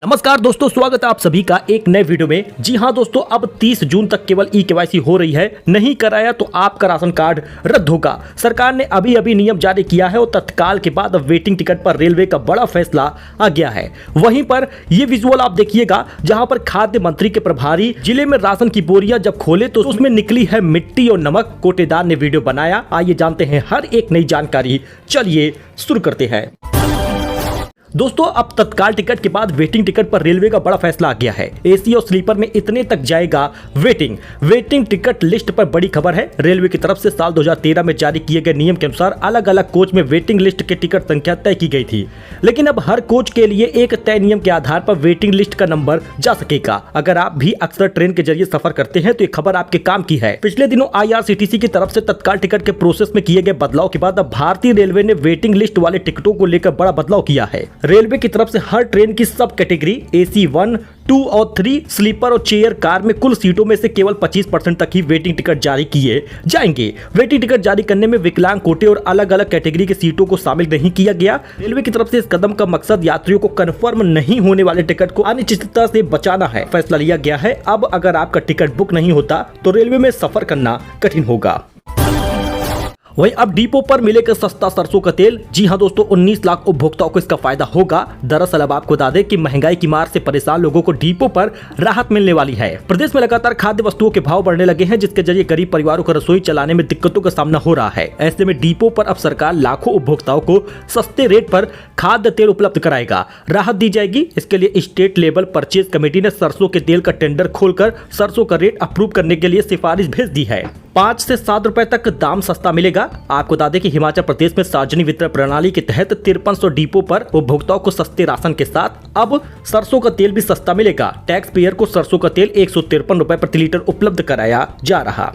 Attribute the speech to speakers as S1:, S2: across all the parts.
S1: नमस्कार दोस्तों, स्वागत है आप सभी का एक नए वीडियो में। जी हां दोस्तों, अब 30 जून तक केवल ई-केवाईसी हो रही है। नहीं कराया तो आपका राशन कार्ड रद्द होगा। सरकार ने अभी नियम जारी किया है और तत्काल के बाद अब वेटिंग टिकट पर रेलवे का बड़ा फैसला आ गया है। वहीं पर ये विजुअल आप देखिएगा, जहां पर खाद्य मंत्री के प्रभारी जिले में राशन की बोरियां जब खोले तो उसमें निकली है मिट्टी और नमक। कोटेदार ने वीडियो बनाया। आइए जानते हैं हर एक नई जानकारी। चलिए शुरू करते हैं। दोस्तों, अब तत्काल टिकट के बाद वेटिंग टिकट पर रेलवे का बड़ा फैसला आ गया है। एसी और स्लीपर में इतने तक जाएगा वेटिंग टिकट लिस्ट पर बड़ी खबर है। रेलवे की तरफ से साल 2013 में जारी किए गए नियम के अनुसार अलग अलग कोच में वेटिंग लिस्ट के टिकट संख्या तय की गई थी, लेकिन अब हर कोच के लिए एक तय नियम के आधार पर वेटिंग लिस्ट का नंबर जा सकेगा। अगर आप भी अक्सर ट्रेन के जरिए सफर करते हैं तो ये खबर आपके काम की है। पिछले दिनों IRCTC की तरफ से तत्काल टिकट के प्रोसेस में किए गए बदलाव के बाद अब भारतीय रेलवे ने वेटिंग लिस्ट वाले टिकटों को लेकर बड़ा बदलाव किया है। रेलवे की तरफ से हर ट्रेन की सब कैटेगरी AC 1, 2 और 3 स्लीपर और चेयर कार में कुल सीटों में से केवल 25% तक ही वेटिंग टिकट जारी किए जाएंगे। वेटिंग टिकट जारी करने में विकलांग कोटे और अलग अलग कैटेगरी की सीटों को शामिल नहीं किया गया। रेलवे की तरफ से इस कदम का मकसद यात्रियों को कंफर्म नहीं होने वाले टिकट को अनिश्चितता से बचाना है। फैसला लिया गया है अब अगर आपका टिकट बुक नहीं होता तो रेलवे में सफर करना कठिन होगा। वहीं अब डिपो पर मिलेगा सस्ता सरसों का तेल। जी हां दोस्तों, 19 लाख उपभोक्ताओं को इसका फायदा होगा। दरअसल अब आपको बता दें कि महंगाई की मार से परेशान लोगों को डिपो पर राहत मिलने वाली है। प्रदेश में लगातार खाद्य वस्तुओं के भाव बढ़ने लगे हैं, जिसके जरिए गरीब परिवारों को रसोई चलाने में दिक्कतों का सामना हो रहा है। ऐसे में डिपो पर अब सरकार लाखों उपभोक्ताओं को सस्ते रेट पर खाद्य तेल उपलब्ध कराएगा। राहत दी जाएगी। इसके लिए स्टेट लेवल परचेज कमेटी ने सरसों के तेल का टेंडर खोलकर सरसों का रेट अप्रूव करने के लिए सिफारिश भेज दी है। 5 से 7 रुपए तक दाम सस्ता मिलेगा। आपको बता दें कि हिमाचल प्रदेश में सार्वजनिक वितरण प्रणाली के तहत 5300 डिपो पर उपभोक्ताओं को सस्ते राशन के साथ अब सरसों का तेल भी सस्ता मिलेगा। टैक्स पेयर को सरसों का तेल 153 रुपए प्रति लीटर उपलब्ध कराया जा रहा।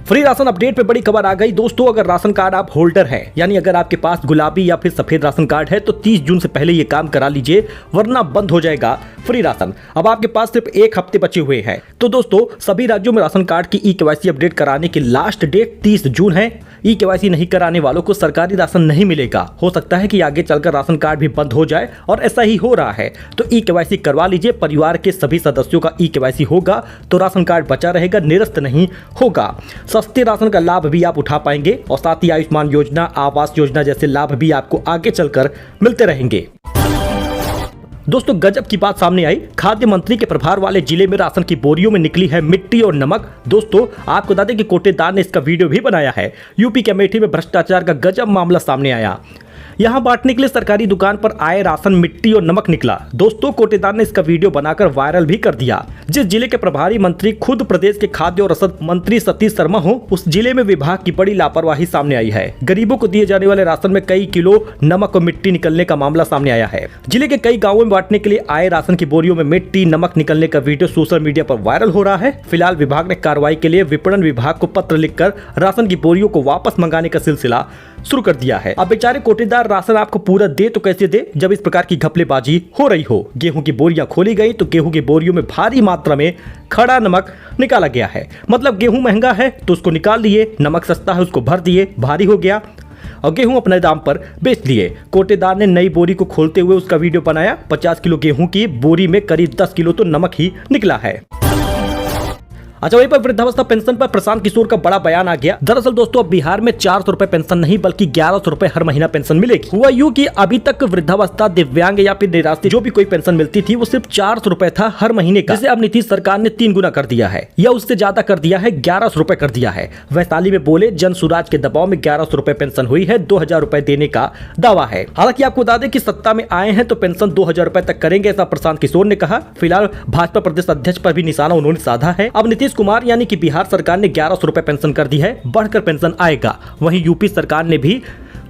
S1: फ्री राशन अपडेट पे बड़ी खबर आ गई दोस्तों। अगर राशन कार्ड आप होल्डर हैं, यानी अगर आपके पास गुलाबी या फिर सफेद राशन कार्ड है तो 30 जून से पहले ये काम करा लीजिए, वरना बंद हो जाएगा फ्री राशन। अब आपके पास सिर्फ 1 हफ्ते बचे हुए हैं। तो दोस्तों, सभी राज्यों में राशन कार्ड की ई-केवाईसी अपडेट कराने की लास्ट डेट 30 जून है। ई-केवाईसी नहीं कराने वालों को सरकारी राशन नहीं मिलेगा। हो सकता है कि आगे चलकर राशन कार्ड भी बंद हो जाए और ऐसा ही हो रहा है। तो ई-केवाईसी करवा लीजिए। परिवार के सभी सदस्यों का ई-केवाईसी होगा तो राशन कार्ड बचा रहेगा, निरस्त नहीं होगा। सस्ते राशन का लाभ भी आप उठा पाएंगे और साथ ही आयुष्मान योजना, आवास योजना जैसे लाभ भी आपको आगे चलकर मिलते रहेंगे। दोस्तों, गजब की बात सामने आई। खाद्य मंत्री के प्रभार वाले जिले में राशन की बोरियों में निकली है मिट्टी और नमक। दोस्तों, आपको बता दें कि कोटेदार ने इसका वीडियो भी बनाया है। यूपी के अमेठी में भ्रष्टाचार का गजब मामला सामने आया। यहां बांटने के लिए सरकारी दुकान पर आए राशन मिट्टी और नमक निकला। दोस्तों, कोटेदार ने इसका वीडियो बनाकर वायरल भी कर दिया। जिस जिले के प्रभारी मंत्री खुद प्रदेश के खाद्य और रसद मंत्री सतीश शर्मा हो, उस जिले में विभाग की बड़ी लापरवाही सामने आई है। गरीबों को दिए जाने वाले राशन में कई किलो नमक और मिट्टी निकलने का मामला सामने आया है। जिले के कई गाँवों में बांटने के लिए आए राशन की बोरियों में मिट्टी नमक निकलने का वीडियो सोशल मीडिया पर वायरल हो रहा है। फिलहाल विभाग ने कार्रवाई के लिए विपणन विभाग को पत्र लिखकर राशन की बोरियों को वापस मंगाने का सिलसिला शुरू कर दिया है। अब बेचारे कोटेदार राशन आपको पूरा दे तो कैसे दे, जब इस प्रकार की घपलेबाजी हो रही हो। गेहूं की बोरियां खोली गई तो गेहूं की बोरियों में भारी मात्रा में खड़ा नमक निकाला गया है। मतलब गेहूं महंगा है तो उसको निकाल लिए, नमक सस्ता है उसको भर दिए, भारी हो गया और गेहूं अपने दाम पर बेच लिए। कोटेदार ने नई बोरी को खोलते हुए उसका वीडियो बनाया। 50 किलो गेहूं की बोरी में करीब 10 किलो तो नमक ही निकला है। अच्छा, वहीं पर वृद्धावस्था पेंशन पर प्रशांत किशोर का बड़ा बयान आ गया। दरअसल दोस्तों, अब बिहार में 400 रुपए पेंशन नहीं बल्कि 1100 रुपए हर महीना पेंशन मिलेगी। हुआ यूं कि अभी तक वृद्धावस्था, दिव्यांग या फिर निराश्रित जो भी कोई पेंशन मिलती थी वो सिर्फ 400 रुपए था हर महीने का, जिसे अब नीतीश सरकार ने 3 गुना कर दिया है या उससे ज्यादा कर दिया है, 1100 रुपए कर दिया है। वैशाली में बोले जन सुराज के दबाव में 1100 रुपए पेंशन हुई है, 2000 रुपए देने का दावा है। हालांकि आपको बता दें कि सत्ता में आए हैं तो पेंशन 2000 रुपए तक करेंगे, ऐसा प्रशांत किशोर ने कहा। फिलहाल भाजपा प्रदेश अध्यक्ष पर भी निशाना उन्होंने साधा है। अब नीतीश कुमार यानी कि बिहार सरकार ने 1100 रुपए पेंशन कर दी है, बढ़कर पेंशन आएगा। वहीं यूपी सरकार ने भी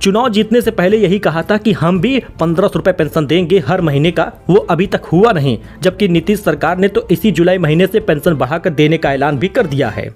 S1: चुनाव जीतने से पहले यही कहा था कि हम भी 1500 रुपए पेंशन देंगे हर महीने का, वो अभी तक हुआ नहीं। जबकि नीतीश सरकार ने तो इसी जुलाई महीने से पेंशन बढ़ाकर देने का ऐलान भी कर दिया है।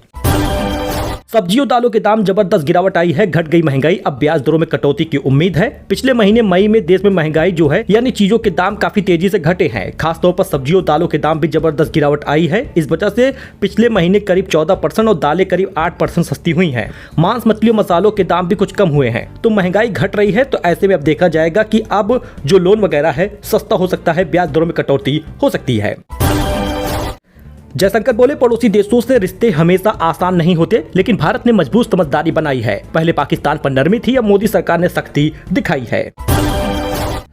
S1: सब्जियों दालों के दाम जबरदस्त गिरावट आई है, घट गई महंगाई, अब ब्याज दरों में कटौती की उम्मीद है। पिछले महीने मई में देश में महंगाई जो है यानी चीजों के दाम काफी तेजी से घटे हैं। खासतौर पर सब्जियों दालों के दाम भी जबरदस्त गिरावट आई है। इस वजह से पिछले महीने करीब 14% और दालें करीब 8% सस्ती हुई हैं। मांस मछलियों मसालों के दाम भी कुछ कम हुए हैं। तो महंगाई घट रही है, तो ऐसे में अब देखा जाएगा कि अब जो लोन वगैरह है सस्ता हो सकता है, ब्याज दरों में कटौती हो सकती है। जयशंकर बोले, पड़ोसी देशों से रिश्ते हमेशा आसान नहीं होते, लेकिन भारत ने मजबूत समझदारी बनाई है। पहले पाकिस्तान पर नरमी थी, अब मोदी सरकार ने सख्ती दिखाई है।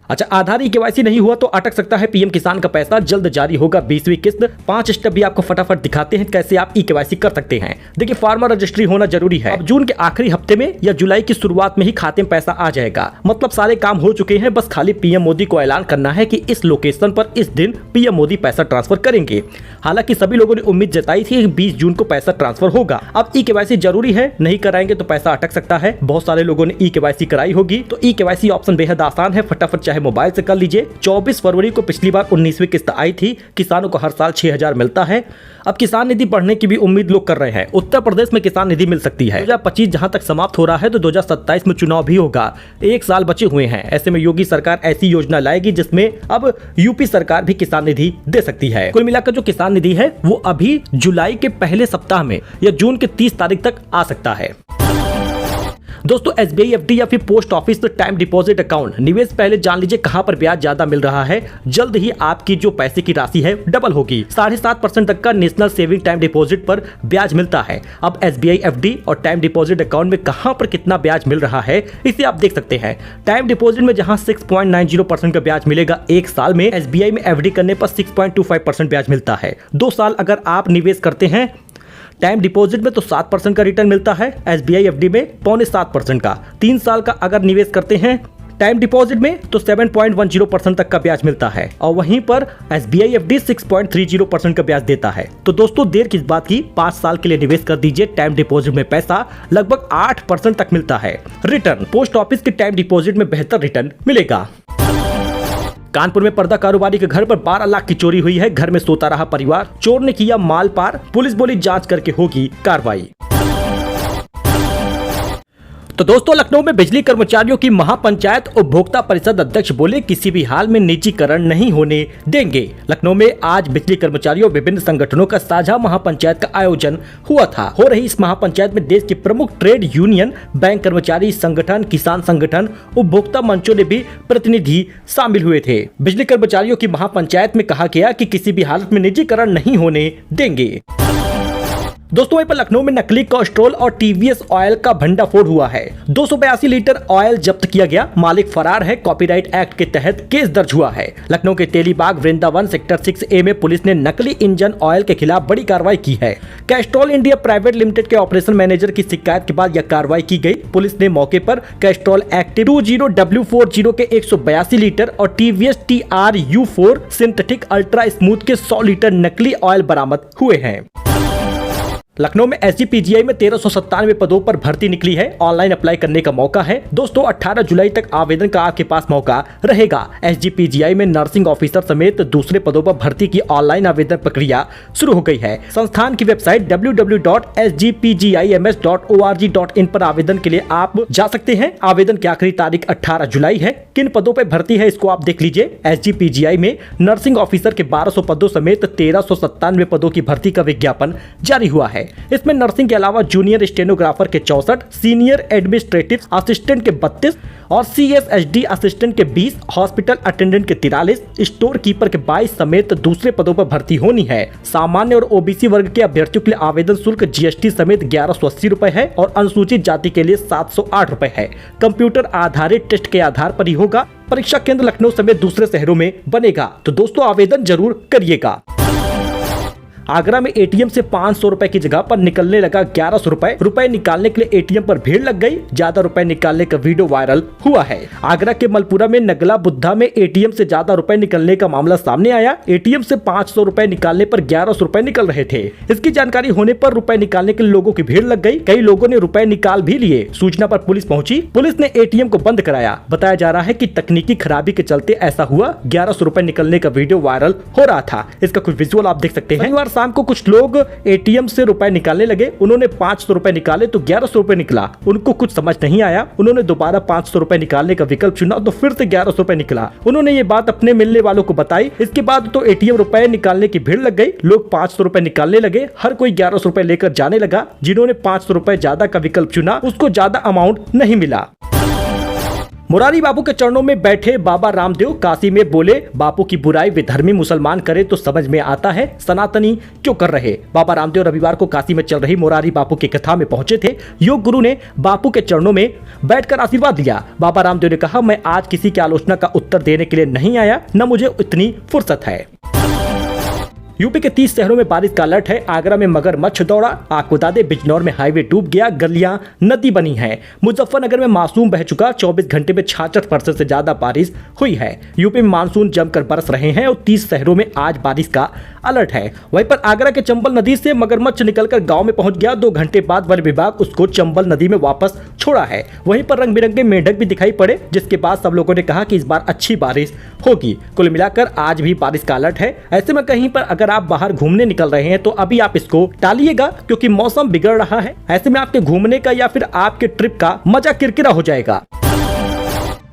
S1: अच्छा, आधार ई-केवाईसी नहीं हुआ तो अटक सकता है पीएम किसान का पैसा, जल्द जारी होगा 20वीं किस्त। 5 स्टेप भी आपको फटाफट दिखाते हैं कैसे आप ई-केवाईसी कर सकते हैं। देखिए, फार्मर रजिस्ट्री होना जरूरी है। अब जून के आखिरी हफ्ते में या जुलाई की शुरुआत में ही खाते में पैसा आ जाएगा। मतलब सारे काम हो चुके हैं, बस खाली पीएम मोदी को ऐलान करना है कि इस लोकेशन पर इस दिन पीएम मोदी पैसा ट्रांसफर करेंगे। हालांकि सभी लोगों ने उम्मीद जताई थी कि 20 जून को पैसा ट्रांसफर होगा। अब ई-केवाईसी जरूरी है, नहीं कराएंगे तो पैसा अटक सकता है। बहुत सारे लोगों ने ई-केवाईसी कराई होगी, तो ई-केवाईसी ऑप्शन बेहद आसान है, फटाफट चाहे मोबाइल से कर लीजिए। 24 फरवरी को पिछली बार 19वीं किस्त आई थी। किसानों को हर साल 6000 मिलता है। अब किसान निधि बढ़ने की भी उम्मीद लोग कर रहे हैं। उत्तर प्रदेश में किसान निधि मिल सकती है। 2025 जहां तक समाप्त हो रहा है तो 2027 में चुनाव भी होगा। 1 साल बचे हुए हैं। ऐसे में योगी सरकार ऐसी योजना लाएगी जिसमें अब यूपी सरकार भी किसान निधि दे सकती है। कुल मिलाकर जो किसान निधि है वो अभी जुलाई के पहले सप्ताह में या जून के 30 तारीख तक आ सकता है। दोस्तों, SBI FD या फिर post office time deposit account निवेश पहले जान लीजिए कहां पर ब्याज ज्यादा मिल रहा है। जल्द ही आपकी जो पैसे की राशि है डबल होगी। 7.5% तक का नेशनल सेविंग टाइम डिपॉजिट पर ब्याज मिलता है। अब SBI FD और टाइम डिपॉजिट अकाउंट में कहां पर कितना ब्याज मिल रहा है इसे आप देख सकते हैं। टाइम डिपॉजिट में जहां 6.90% का ब्याज मिलेगा 1 साल में, SBI में FD करने पर 6.25% ब्याज मिलता है। 2 साल अगर आप निवेश करते हैं टाइम डिपॉजिट में तो 7% का रिटर्न मिलता है, SBI FD में 6.25% का। 3 साल का अगर निवेश करते हैं टाइम डिपॉजिट में तो 7.10% तक का ब्याज मिलता है और वहीं पर SBI FD 6.30% का ब्याज देता है। तो दोस्तों, देर किस बात की, 5 साल के लिए निवेश कर दीजिए। टाइम डिपॉजिट में पैसा लगभग 8% तक मिलता है। रिटर्न पोस्ट ऑफिस के टाइम डिपॉजिट में बेहतर रिटर्न मिलेगा। कानपुर में पर्दा कारोबारी के घर पर 12 लाख की चोरी हुई है। घर में सोता रहा परिवार, चोर ने किया माल पार। पुलिस बोली जांच करके होगी कार्रवाई। तो दोस्तों, लखनऊ में बिजली कर्मचारियों की महापंचायत, उपभोक्ता परिषद अध्यक्ष बोले किसी भी हाल में निजीकरण नहीं होने देंगे। लखनऊ में आज बिजली कर्मचारियों विभिन्न संगठनों का साझा महापंचायत का आयोजन हुआ था। हो रही इस महापंचायत में देश के प्रमुख ट्रेड यूनियन, बैंक कर्मचारी संगठन, किसान संगठन, उपभोक्ता मंचों ने भी प्रतिनिधि शामिल हुए थे। बिजली कर्मचारियों की महापंचायत में कहा गया कि किसी भी हालत में निजीकरण नहीं होने देंगे। दोस्तों, वहीं पर लखनऊ में नकली कोस्ट्रोल और TVS ऑयल का भंडाफोड़ हुआ है। 282 लीटर ऑयल जब्त किया गया। मालिक फरार है। कॉपीराइट एक्ट के तहत केस दर्ज हुआ है। लखनऊ के तेलीबाग वृंदावन सेक्टर 6A में पुलिस ने नकली इंजन ऑयल के खिलाफ बड़ी कार्रवाई की है। कैस्ट्रॉल इंडिया प्राइवेट लिमिटेड के ऑपरेशन मैनेजर की शिकायत के बाद यह कार्रवाई की गई। पुलिस ने मौके पर कैस्ट्रॉल एक्टिव 20W40 के 182 लीटर और TVS TRU4 synthetic ultra smooth के 100 लीटर नकली ऑयल बरामद हुए हैं। लखनऊ में SGPGI में 1397 पदों पर भर्ती निकली है। ऑनलाइन अप्लाई करने का मौका है। दोस्तों, 18 जुलाई तक आवेदन का आपके पास मौका रहेगा। SGPGI में नर्सिंग ऑफिसर समेत दूसरे पदों पर भर्ती की ऑनलाइन आवेदन प्रक्रिया शुरू हो गई है। संस्थान की वेबसाइट www.sgpgims.org.in पर आवेदन के लिए आप जा सकते हैं। आवेदन की आखिरी तारीख 18 जुलाई है। किन पदों पर भर्ती है इसको आप देख लीजिए। SGPGI में नर्सिंग ऑफिसर के 1200 पदों समेत 1397 पदों की भर्ती का विज्ञापन जारी हुआ है। इसमें नर्सिंग के अलावा जूनियर स्टेनोग्राफर के 64, सीनियर एडमिनिस्ट्रेटिव असिस्टेंट के 32 और CSHD असिस्टेंट के 20, हॉस्पिटल अटेंडेंट के 43, स्टोर कीपर के 22 समेत दूसरे पदों पर भर्ती होनी है। सामान्य और OBC वर्ग के अभ्यर्थियों के लिए आवेदन शुल्क GST समेत 1180 रुपए है और अनुसूचित जाति के लिए 708 रुपए है। कंप्यूटर आधारित टेस्ट के आधार पर ही होगा। परीक्षा केंद्र लखनऊ समेत दूसरे शहरों में बनेगा। तो दोस्तों, आवेदन जरूर करिएगा। आगरा में ATM से 500 रुपए की जगह पर निकलने लगा 1100 रुपए निकालने के लिए ATM पर भीड़ लग गई। ज्यादा रुपए निकालने का वीडियो वायरल हुआ है। आगरा के मलपुरा में नगला बुद्धा में ATM से ज्यादा रुपए निकलने का मामला सामने आया। ATM से 500 रुपए निकालने पर 1100 रुपए निकल रहे थे। इसकी जानकारी होने पर रुपए निकालने के लिए लोगों की भीड़ लग गई। कई लोगों ने रुपए निकाल भी लिए। सूचना पर पुलिस पहुंची। पुलिस ने ATM को बंद कराया। बताया जा रहा है कि तकनीकी खराबी के चलते ऐसा हुआ। 1100 रुपए निकलने का वीडियो वायरल हो रहा था। इसका कुछ विजुअल आप देख सकते हैं। शाम को कुछ लोग एटीएम से रुपए निकालने लगे। उन्होंने 500 रुपए निकाले तो 1100 रुपए निकला। उनको कुछ समझ नहीं आया। उन्होंने दोबारा 500 रुपए निकालने का विकल्प चुना तो फिर से 1100 रुपए निकला। उन्होंने ये बात अपने मिलने वालों को बताई। इसके बाद तो एटीएम रुपए निकालने की भीड़ लग गई। लोग 500 रुपए निकालने लगे। हर कोई 1100 रुपए लेकर जाने लगा। जिन्होंने 500 रुपए ज्यादा का विकल्प चुना उसको ज्यादा अमाउंट नहीं मिला। मुरारी बापू के चरणों में बैठे बाबा रामदेव काशी में बोले, बापू की बुराई विधर्मी मुसलमान करे तो समझ में आता है, सनातनी क्यों कर रहे। बाबा रामदेव रविवार को काशी में चल रही मुरारी बापू की कथा में पहुंचे थे। योग गुरु ने बापू के चरणों में बैठकर आशीर्वाद दिया। बाबा रामदेव ने कहा, मैं आज किसी की आलोचना का उत्तर देने के लिए नहीं आया, न मुझे इतनी फुर्सत है। यूपी के 30 शहरों में बारिश का अलर्ट है। आगरा में मगरमच्छ दौड़ा। आपको बता दें, बिजनौर में हाईवे डूब गया, गलियां नदी बनी हैं। मुजफ्फरनगर में मासूम बह चुका। 24 घंटे में 66% से ज्यादा बारिश हुई है। यूपी में मानसून जमकर बरस रहे हैं और 30 शहरों में आज बारिश का अलर्ट है। वहीं पर आगरा के चंबल नदी से मगरमच्छ निकलकर गांव में पहुंच गया। 2 घंटे बाद वन विभाग उसको चंबल नदी में वापस छोड़ा है। वहीं पर रंग बिरंगे मेंढक भी दिखाई पड़े, जिसके बाद सब लोगों ने कहा कि इस बार अच्छी बारिश होगी। कुल मिलाकर आज भी बारिश का अलर्ट है। ऐसे में कहीं पर अगर आप बाहर घूमने निकल रहे हैं तो अभी आप इसको टालिएगा, क्योंकि मौसम बिगड़ रहा है। ऐसे में आपके घूमने का या फिर आपके ट्रिप का मजा किरकिरा हो जाएगा।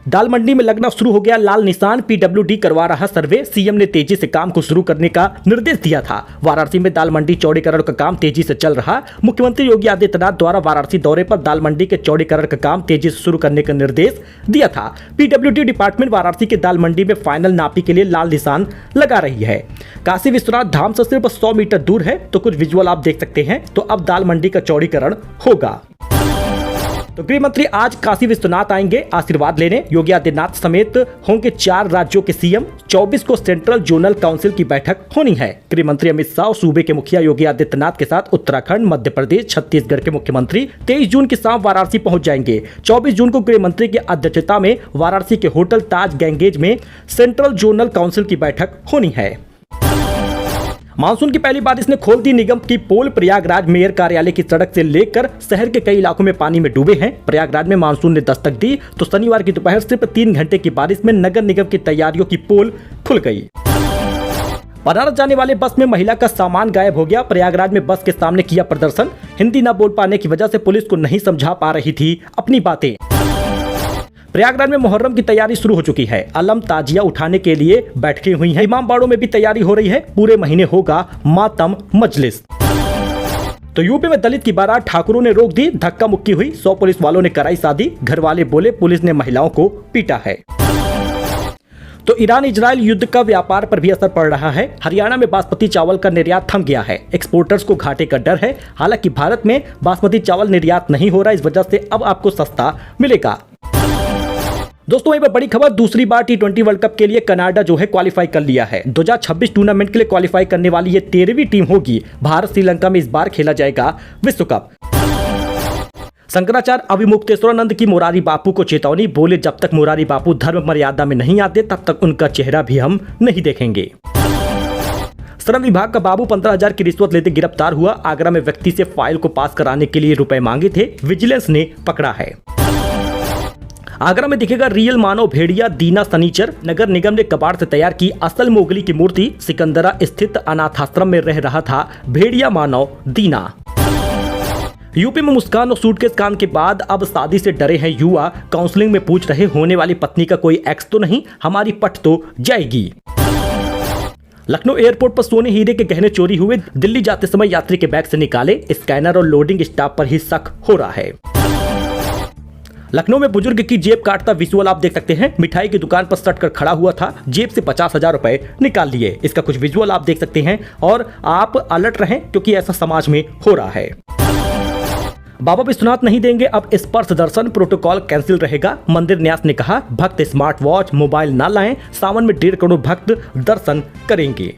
S1: दाल मंडी में लगना शुरू हो गया लाल निशान। पीडब्ल्यूडी करवा रहा सर्वे। सीएम ने तेजी से काम को शुरू करने का निर्देश दिया था। वाराणसी में दाल मंडी चौड़ीकरण का काम तेजी से चल रहा। मुख्यमंत्री योगी आदित्यनाथ द्वारा वाराणसी दौरे पर दाल मंडी के चौड़ीकरण का काम तेजी से शुरू करने का निर्देश दिया था। पीडब्ल्यूडी डिपार्टमेंट वाराणसी के दाल मंडी में फाइनल नापी के लिए लाल निशान लगा रही है। काशी विश्वनाथ धाम से सिर्फ 100 मीटर दूर है, तो कुछ विजुअल आप देख सकते हैं। तो अब दाल मंडी का चौड़ीकरण होगा। तो गृह मंत्री आज काशी विश्वनाथ आएंगे आशीर्वाद लेने। योगी आदित्यनाथ समेत होंगे 4 राज्यों के सीएम। 24 को सेंट्रल जोनल काउंसिल की बैठक होनी है। गृह मंत्री अमित शाह और सूबे के मुखिया योगी आदित्यनाथ के साथ उत्तराखंड, मध्य प्रदेश, छत्तीसगढ़ के मुख्यमंत्री 23 जून की शाम वाराणसी पहुंच जाएंगे। 24 जून को गृह मंत्री की अध्यक्षता में वाराणसी के होटल ताज गैंगेज में सेंट्रल जोनल काउंसिल की बैठक होनी है। मानसून की पहली बारिश ने खोल दी निगम की पोल। प्रयागराज मेयर कार्यालय की सड़क से लेकर शहर के कई इलाकों में पानी में डूबे हैं। प्रयागराज में मानसून ने दस्तक दी तो शनिवार की दोपहर सिर्फ 3 घंटे की बारिश में नगर निगम की तैयारियों की पोल खुल गई। बनारस जाने वाले बस में महिला का सामान गायब हो गया। प्रयागराज में बस के सामने किया प्रदर्शन। हिंदी न बोल पाने की वजह से पुलिस को नहीं समझा पा रही थी अपनी बातें। प्रयागराज में मुहर्रम की तैयारी शुरू हो चुकी है। अलम ताजिया उठाने के लिए बैठकें हुई हैं। इमामबाड़ों में भी तैयारी हो रही है। पूरे महीने होगा मातम मजलिस। तो यूपी में दलित की बारात ठाकुरों ने रोक दी। धक्का मुक्की हुई। 100 पुलिस वालों ने कराई शादी। घर वाले बोले पुलिस ने महिलाओं को पीटा है। तो ईरान इजराइल युद्ध का व्यापार पर भी असर पड़ रहा है। हरियाणा में बासमती चावल का निर्यात थम गया है। एक्सपोर्टर्स को घाटे का डर है। हालांकि भारत में बासमती चावल निर्यात नहीं हो रहा, इस वजह से अब आपको सस्ता मिलेगा। दोस्तों वहीं पर बड़ी खबर, दूसरी बार T20 वर्ल्ड कप के लिए कनाडा जो है क्वालिफाई कर लिया है। 2026 टूर्नामेंट के लिए क्वालिफाई करने वाली ये 13वीं टीम होगी। भारत श्रीलंका में इस बार खेला जाएगा विश्व कप। शंकराचार्य अभिमुक्तेश्वरानंद की मुरारी बापू को चेतावनी। बोले, जब तक मुरारी बापू धर्म मर्यादा में नहीं आते तब तक उनका चेहरा भी हम नहीं देखेंगे। श्रम विभाग का बाबू 15,000 की रिश्वत लेते गिरफ्तार हुआ। आगरा में व्यक्ति से फाइल को पास कराने के लिए रुपए मांगे थे, विजिलेंस ने पकड़ा है। आगरा में दिखेगा रियल मानव भेड़िया दीना सनीचर। नगर निगम ने कबाड़ से तैयार की असल मोगली की मूर्ति। सिकंदरा स्थित अनाथाश्रम में रह रहा था भेड़िया मानव दीना। यूपी में मुस्कान और सूटकेस कांड के बाद अब शादी से डरे हैं युवा। काउंसलिंग में पूछ रहे होने वाली पत्नी का कोई एक्स तो नहीं, हमारी पट तो जाएगी। लखनऊ एयरपोर्ट पर सोने हीरे के गहने चोरी हुए। दिल्ली जाते समय यात्री के बैग से निकाले। स्कैनर और लोडिंग स्टाफ पर ही शक हो रहा है। लखनऊ में बुजुर्ग की जेब काटता विजुअल आप देख सकते हैं। मिठाई की दुकान पर सट कर खड़ा हुआ था, जेब से 50,000 रुपए निकाल लिए। इसका कुछ विजुअल आप देख सकते हैं और आप अलर्ट रहें, क्योंकि ऐसा समाज में हो रहा है। बाबा विश्वनाथ नहीं देंगे अब स्पर्श दर्शन, प्रोटोकॉल कैंसिल रहेगा। मंदिर न्यास ने कहा भक्त स्मार्ट वॉच मोबाइल ना लाएं। सावन में 1.5 करोड़ भक्त दर्शन करेंगे।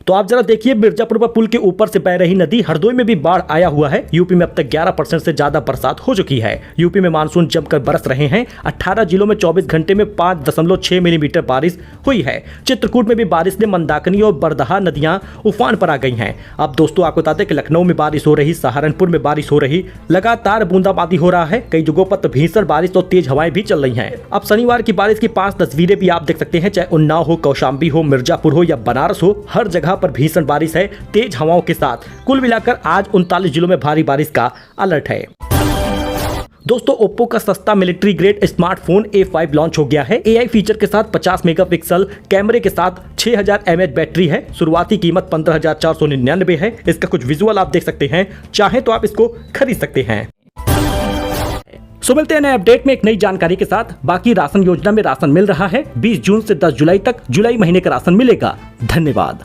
S1: तो आप जरा देखिए, मिर्जापुर पर पुल के ऊपर से बह रही नदी। हरदोई में भी बाढ़ आया हुआ है। यूपी में अब तक 11% से ज्यादा बरसात हो चुकी है। यूपी में मानसून जमकर बरस रहे हैं। 18 जिलों में 24 घंटे में 5.6 मिलीमीटर बारिश हुई है। चित्रकूट में भी बारिश ने मंदाकिनी और बरदहा नदियां उफान पर आ गई हैं। अब दोस्तों आपको बता दें कि लखनऊ में बारिश हो रही, सहारनपुर में बारिश हो रही, लगातार बूंदाबांदी हो रहा है। कई जगहों पर भीषण बारिश और तेज हवाएं भी चल रही हैं। अब शनिवार की बारिश की 5 तस्वीरें भी आप देख सकते हैं। चाहे उन्नाव हो, कौशाम्बी हो, मिर्जापुर हो या बनारस हो, हर जगह पर भीषण बारिश है तेज हवाओं के साथ। कुल मिलाकर आज 39 जिलों में भारी बारिश का अलर्ट है। दोस्तों, ओप्पो का सस्ता military grade smartphone A5 launch हो गया है। AI फीचर के साथ 50 मेगापिक्सल कैमरे के साथ 6000 mAh बैटरी है। शुरुआती कीमत 15,499 है। इसका कुछ विजुअल आप देख सकते हैं, चाहे तो आप इसको खरीद सकते हैं। सो मिलते हैं नए अपडेट में एक नई जानकारी के साथ। बाकी राशन योजना में राशन मिल रहा है। 20 जून से 10 जुलाई तक जुलाई महीने का राशन मिलेगा। धन्यवाद।